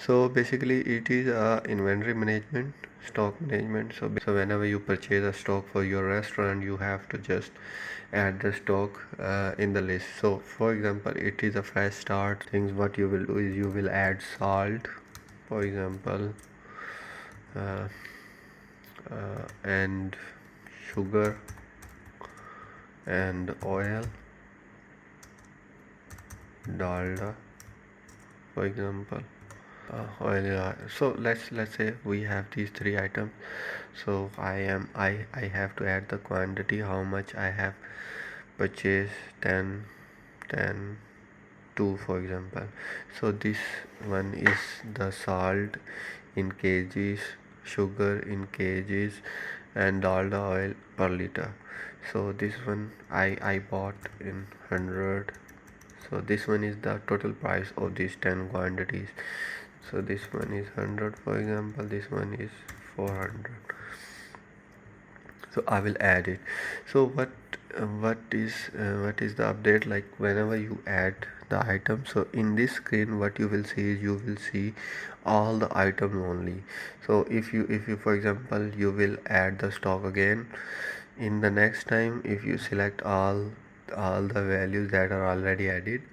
So basically it is a inventory management, stock management. So whenever you purchase a stock for your restaurant, you have to just add the stock in the list. So for example, it is a fresh start. Things what you will do is you will add salt, for example, uh, and sugar and oil, dalda, for example. Oil. So let's say we have these three items. So I have to add the quantity, how much I have purchased, 10 10 2 for example. So this one is the salt in kgs, sugar in kgs, and dalda oil per liter. So this one I bought in 100. So this one is the total price of these 10 quantities. So this one is 100, for example, this one is 400. So I will add it. So what is the update, like whenever you add the item, so in this screen what you will see is you will see all the items only. So if you for example you will add the stock again, in the next time if you select all the values that are already added,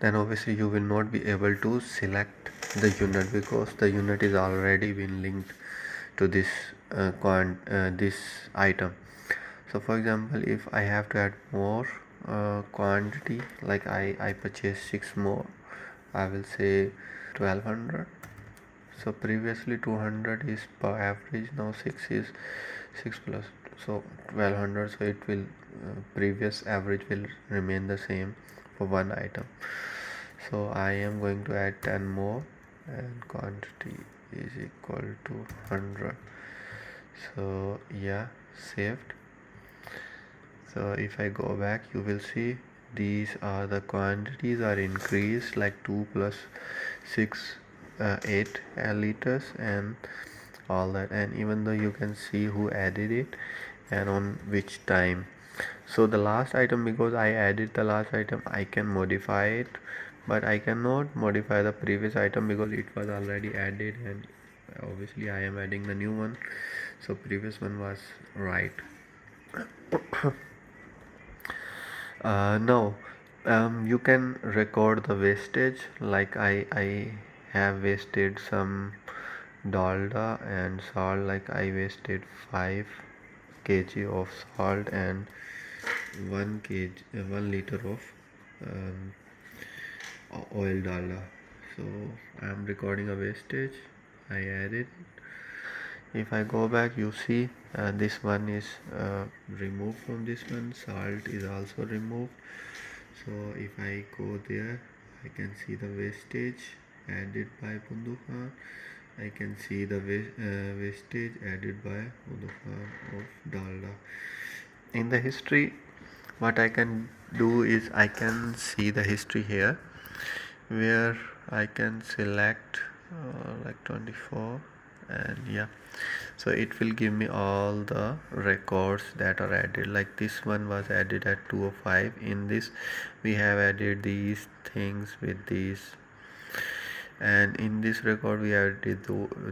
then obviously you will not be able to select the unit because the unit is already been linked to this item. So for example, if I have to add more quantity, like I purchase 6 more, I will say 1200. So previously 200 is per average, now 6 is 6 plus, so 1200. So it will previous average will remain the same for one item. So I am going to add 10 more, and quantity is equal to 100. So yeah, saved. So if I go back, you will see these are the quantities are increased, like 2 plus 6 8 liters and all that. And even though you can see who added it and on which time. So the last item, because I added the last item, I can modify it, but I cannot modify the previous item because it was already added, and obviously I am adding the new one. So previous one was right. Now you can record the wastage, like I have wasted some dalda and salt, like I wasted 5 kg of salt and 1 liter of um, oil dalda. So I am recording a wastage, I added. If I go back, you see this one is removed from this one, salt is also removed. So if I go there, I can see the wastage added by Bundu Khan. I can see the wastage added by Bundu Khan of dalda. In the history, what I can do is I can see the history here, where I can select like 24, and yeah, so it will give me all the records that are added. Like this one was added at 2:05. In this we have added these things with these, and in this record we added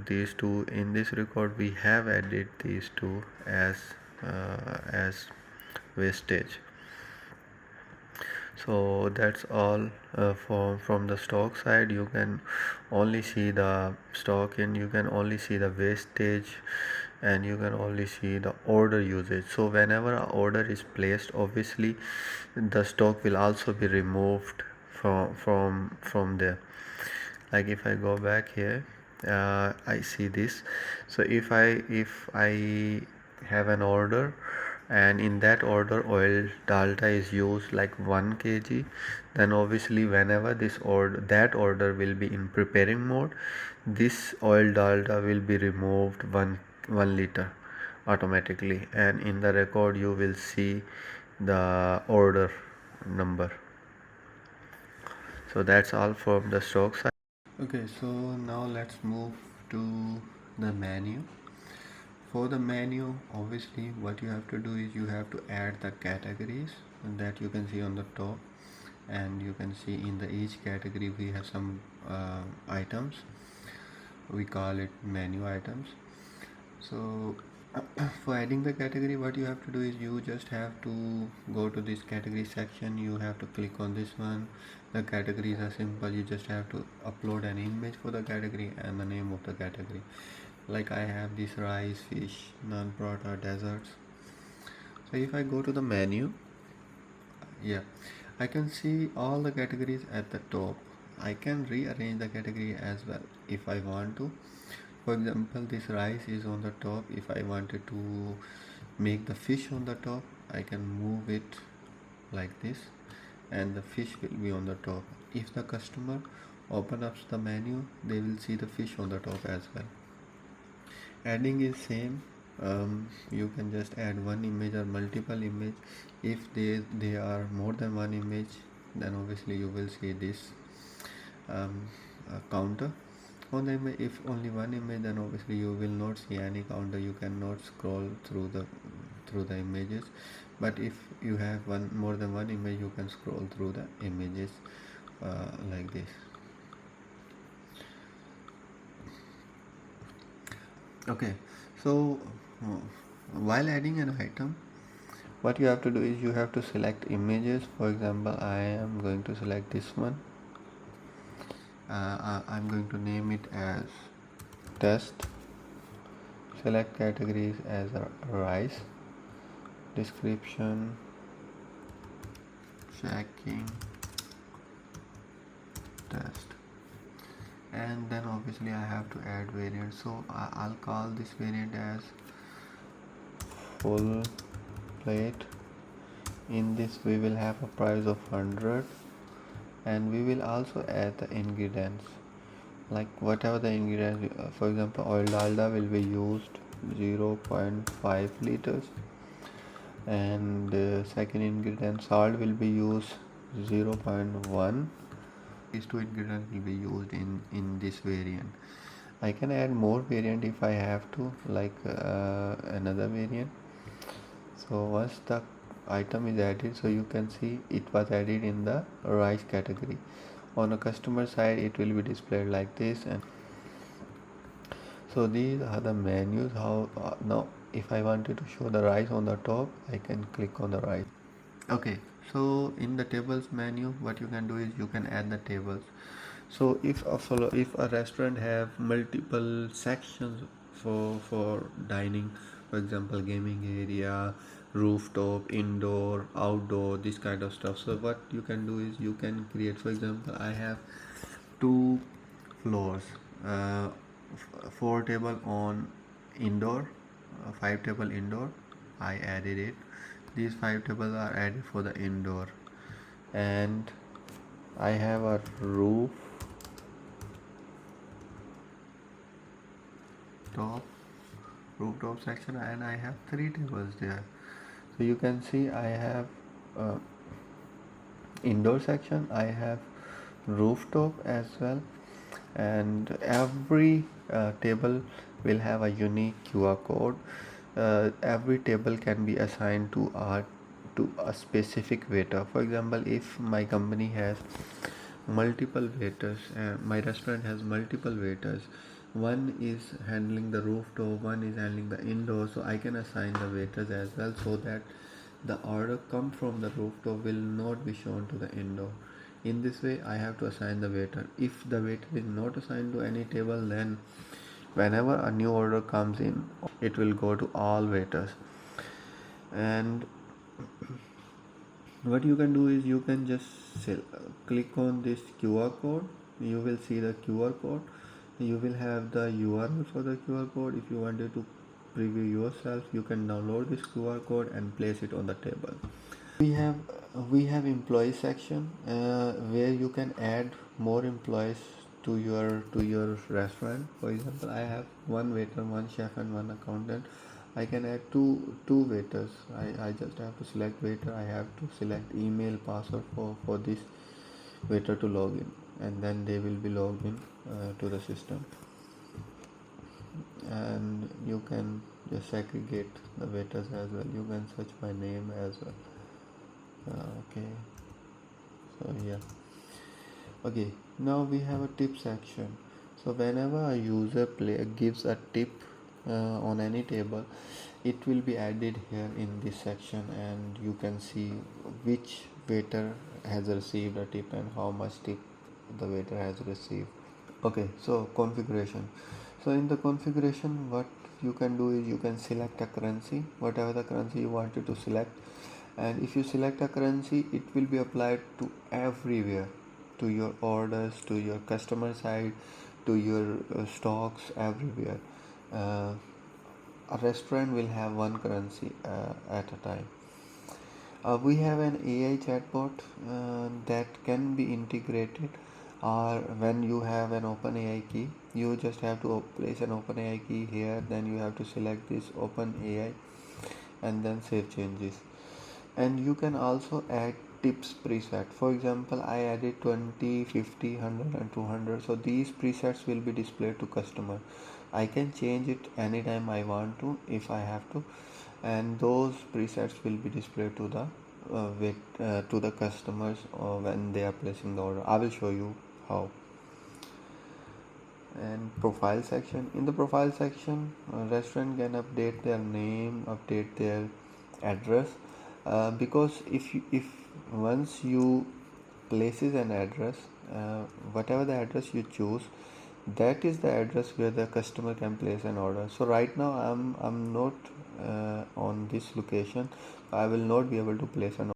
these two. In this record we have added these two as wastage. So that's all from the stock side. You can only see the stock, and you can only see the wastage, and you can only see the order usage. So whenever an order is placed, obviously the stock will also be removed from there. Like if I go back here, I see this. So if I have an order, and in that order oil dalda is used like 1 kg, then obviously whenever that order will be in preparing mode, this oil dalda will be removed 1 liter automatically, and in the record you will see the order number. So that's all from the stock side. Okay, so now let's move to the menu. For the menu, obviously what you have to do is you have to add the categories that you can see on the top, and you can see in the each category we have some items. we call it menu items. So for adding the category, what you have to do is you just have to go to this category section. You have to click on this one. The categories are simple. You just have to upload an image for the category and the name of the category. Like I have this rice, fish, non prota, desserts. So if I go to the menu, yeah, I can see all the categories at the top. I can rearrange the category as well if I want to. For example, this rice is on the top. If I wanted to make the fish on the top, I can move it like this and the fish will be on the top. If the customer open up the menu, they will see the fish on the top as well. Adding is same. You can just add one image or multiple image. If they are more than one image, then obviously you will see this counter on the image. If only one image, then obviously you will not see any counter. You cannot scroll through the images. But if you have one more than one image, you can scroll through the images like this. Okay, so while adding an item, what you have to do is you have to select images. For example, I am going to select this one. I'm going to name it as test. Select categories as rice. Description, checking, test. And then obviously I have to add variant, so I'll call this variant as full plate. In this we will have a price of 100, and we will also add the ingredients, like whatever the ingredients. For example, oil dalda will be used 0.5 liters, and second ingredient salt will be used 0.1. These two ingredients will be used in this variant. I can add more variant if I have to, like another variant. So once the item is added, so you can see it was added in the rice category. On a customer side it will be displayed like this. And so these are the menus. How now if I wanted to show the rice on the top, I can click on the rice. Okay, so in the tables menu, what you can do is you can add the tables. So if a restaurant have multiple sections for dining, for example gaming area, rooftop, indoor, outdoor, this kind of stuff. So what you can do is you can create, for example, I have two floors, uh, four table on indoor, five table indoor. I added it. These five tables are added for the indoor, and I have a top rooftop section, and I have three tables there. So you can see I have uh, indoor section, I have rooftop as well, and every table will have a unique QR code. Every table can be assigned to a specific waiter. For example, if my company has multiple waiters, my restaurant has multiple waiters, one is handling the rooftop, one is handling the indoor, so I can assign the waiters as well, so that the order come from the rooftop will not be shown to the indoor. In this way I have to assign the waiter. If the waiter is not assigned to any table, then whenever a new order comes in, it will go to all waiters. And what you can do is you can just click on this QR code. You will see the QR code. You will have the URL for the QR code. If you wanted to preview yourself, you can download this QR code and place it on the table. We have employee section where you can add more employees to your restaurant. For example, I have one waiter, one chef, and one accountant. I can add two waiters. I just have to select waiter. I have to select email password for this waiter to log in, and then they will be logged in to the system. And you can just segregate the waiters as well. You can search by name as well. Okay, so yeah. Okay, now we have a tip section. So whenever a user gives a tip on any table, it will be added here in this section, and you can see which waiter has received a tip and how much tip the waiter has received. Okay, so configuration. So in the configuration, what you can do is you can select a currency, whatever the currency you wanted to select, and if you select a currency, it will be applied to everywhere, to your orders, to your customer side, to your stocks, everywhere. uh, a restaurant will have one currency at a time. We have an AI chatbot that can be integrated, or when you have an OpenAI key, you just have to place an OpenAI key here, then you have to select this OpenAI and then save changes. And you can also add tips preset. For example, I added 20, 50, 100 and 200. So these presets will be displayed to customer. I can change it anytime I want to, if I have to, and those presets will be displayed to the to the customers when they are placing the order. I will show you how. And profile section, in the profile section, restaurant can update their name, update their address, because if once you places an address, whatever the address you choose, that is the address where the customer can place an order. So right now I'm not on this location, I will not be able to place an